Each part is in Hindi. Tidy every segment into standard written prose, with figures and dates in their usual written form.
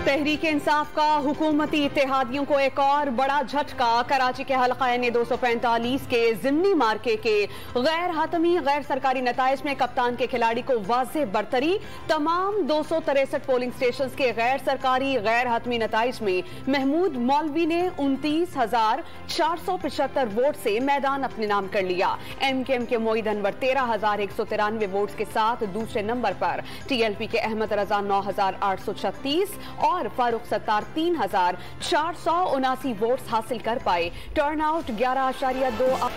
तहरीक इंसाफ का हुकूमती इत्तेहादियों को एक और बड़ा झटका। कराची के हल्का-ए 245 के जिमनी मार्के के गैर हतमी गैर सरकारी नताइज में कप्तान के खिलाड़ी को वाज़ेह बरतरी। तमाम 263 पोलिंग स्टेशन के गैर सरकारी गैर हतमी नताइज में महमूद मौलवी ने 29,475 वोट से मैदान अपने नाम कर लिया। MKM के मोईद अनवर 13,193 वोट के साथ दूसरे नंबर पर, TLP के अहमद रजा 9,836 और फारूक सत्तार 3,479 वोट्स हासिल कर पाए। टर्नआउट 11.2।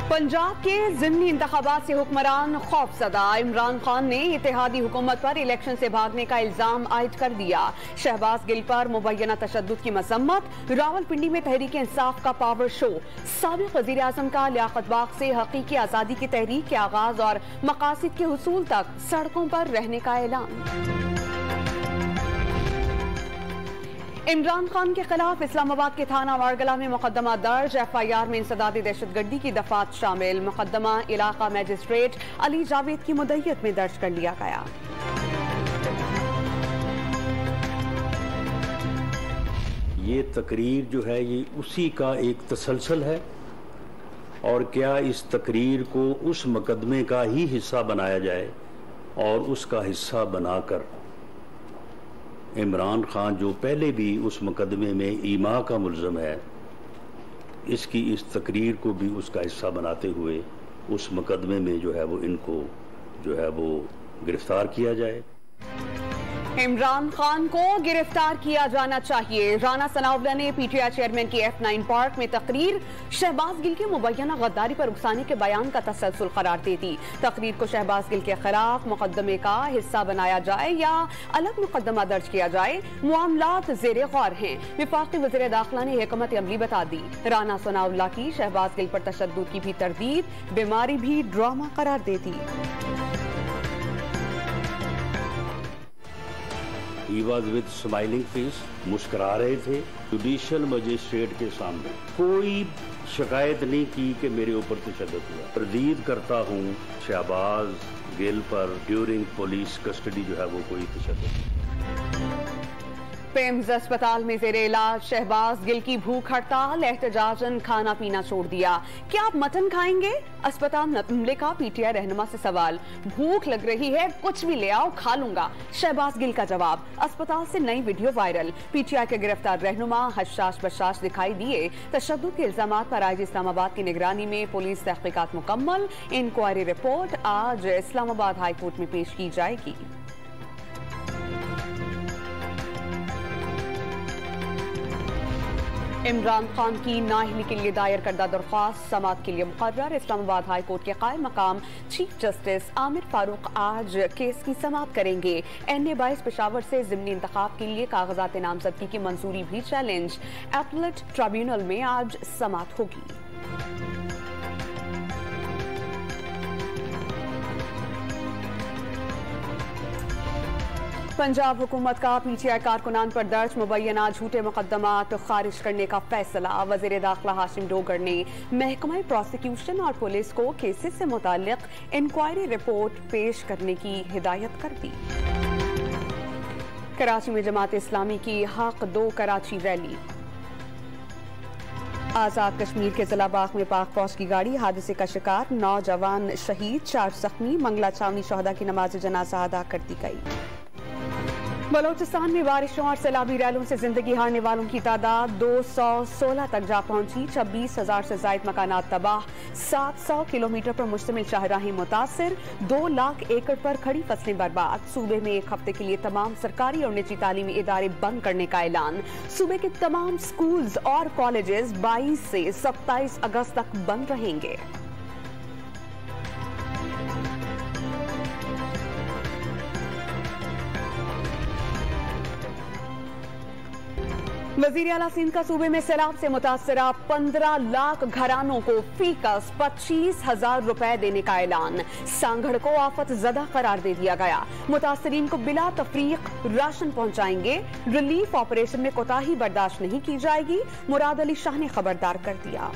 पंजाब के ज़िमनी इंतखाबात से हुक्मरान खौफजदा। इमरान खान ने इत्तेहादी हुकूमत पर इलेक्शन से भागने का इल्जाम आयद कर दिया। शहबाज गिल पर मुबैना तशद्दुद की मजम्मत। रावलपिंडी में तहरीक इंसाफ का पावर शो। साबिक वज़ीर आज़म का लियाकत बाग से हकीकी आज़ादी की तहरीक के आगाज और मकासिद के हुसूल तक सड़कों पर रहने का ऐलान। इमरान खान के खिलाफ इस्लामाबाद के थाना वारगला में मुकदमा दर्ज। FIR में इंसदादी दहशतगर्दी की दफात शामिल। मुकदमा इलाका मैजिस्ट्रेट अली जावेद की मुद्दत में दर्ज कर लिया गया। ये तकरीर जो है ये उसी का एक तसलसल है, और क्या इस तकरीर को उस मुकदमे का ही हिस्सा बनाया जाए और उसका हिस्सा बनाकर इमरान खान जो पहले भी उस मुकदमे में ईमा का मुल्ज़म है, इसकी इस तकरीर को भी उसका हिस्सा बनाते हुए उस मुकदमे में जो है वो इनको जो है वो गिरफ्तार किया जाए। इमरान खान को गिरफ्तार किया जाना चाहिए। राना सनाउल्लाह ने PTI चेयरमैन की F9 पार्क में तकरीर शहबाज गिल के मुबैना गद्दारी पर उकसाने के बयान का तसलसल करार दे दी। तकरीर को शहबाज गिल के खिलाफ मुकदमे का हिस्सा बनाया जाए या अलग मुकदमा दर्ज किया जाए, मामलात ज़ेरे गौर हैं। वफाकी वज़ीर दाखिला ने हिकमत अमली बता दी। राना सनाउल्लाह की शहबाज गिल पर तशद्दुद की भी तरदीद, बीमारी भी ड्रामा करार दे दी। He was with smiling face, मुस्कुरा रहे थे। जुडिशियल मजिस्ट्रेट के सामने कोई शिकायत नहीं की कि मेरे ऊपर तशद्दुद हुआ। तरदीद करता हूँ शहबाज गिल पर ड्यूरिंग पुलिस कस्टडी जो है वो कोई तशद्दुद। पेम्स अस्पताल में जेरे इलाज शहबाज गिल की भूख हड़ताल। एहतजाजन खाना पीना छोड़ दिया। क्या आप मटन खाएंगे? अस्पताल हमले का PTI रहनुमा से सवाल। भूख लग रही है, कुछ भी ले आओ, खा लूंगा, शहबाज गिल का जवाब। अस्पताल से नई वीडियो वायरल। PTI के गिरफ्तार रहनुमा हशाश बशाश दिखाई दिए। तशद्दुद के इल्जामात पर IG इस्लामाबाद की निगरानी में पुलिस तहकीकात मुकम्मल। इंक्वायरी रिपोर्ट आज इस्लामाबाद हाई कोर्ट में पेश की जाएगी। इमरान खान की नाअहली के लिए दायर करदा दरख्वास्त समाअत के लिए मुकर्रर। इस्लामाबाद हाई कोर्ट के कायम मकाम चीफ जस्टिस आमिर फारूक आज केस की समाअत करेंगे। NA 22 पेशावर से ज़िमनी इंतखाब के लिए कागजात नामजदगी की मंजूरी भी चैलेंज। एपलेट ट्रिब्यूनल में आज समाअत होगी। पंजाब हुकूमत का PTI कारकुनान पर दर्ज मुबैना झूठे मुकदमात खारिज करने का फैसला। वज़ीर दाखिला हाशिम डोगर ने महकमा प्रोसिक्यूशन और पुलिस को केसेस से मुताल्लिक इंक्वायरी रिपोर्ट पेश करने की हिदायत कर दी। कराची में जमात इस्लामी की हक 2 कराची रैली। आजाद कश्मीर के जिला बाग में पाक फौज की गाड़ी हादसे का शिकार। 9 जवान शहीद, 4 जख्मी। मंगला छावनी शहदा की नमाज जनाजा अदा कर दी गई। बलोचिस्तान में बारिशों और सैलाबी रैलों से जिंदगी हारने वालों की तादाद 216 तक जा पहुंची। 26,000 से ज्यादा मकानात तबाह। 700 किलोमीटर पर मुश्तमिल शाहराहें मुतासिर। 2 लाख एकड़ पर खड़ी फसलें बर्बाद। सूबे में एक हफ्ते के लिए तमाम सरकारी और निजी तालीमी इदारे बंद करने का ऐलान। सूबे के तमाम स्कूल्स और कॉलेजेस 22 से 27 अगस्त तक बंद रहेंगे। वज़ीर आला सिंध का सूबे में सैलाब से मुतासरा 15 लाख घरानों को फीकस 25,000 रुपए देने का ऐलान। सांगड़ को आफत ज़दा करार दे दिया गया। मुतासरीन को बिला तफरीक राशन पहुंचाएंगे। रिलीफ ऑपरेशन में कोताही बर्दाश्त नहीं की जाएगी। मुराद अली शाह ने खबरदार कर दिया।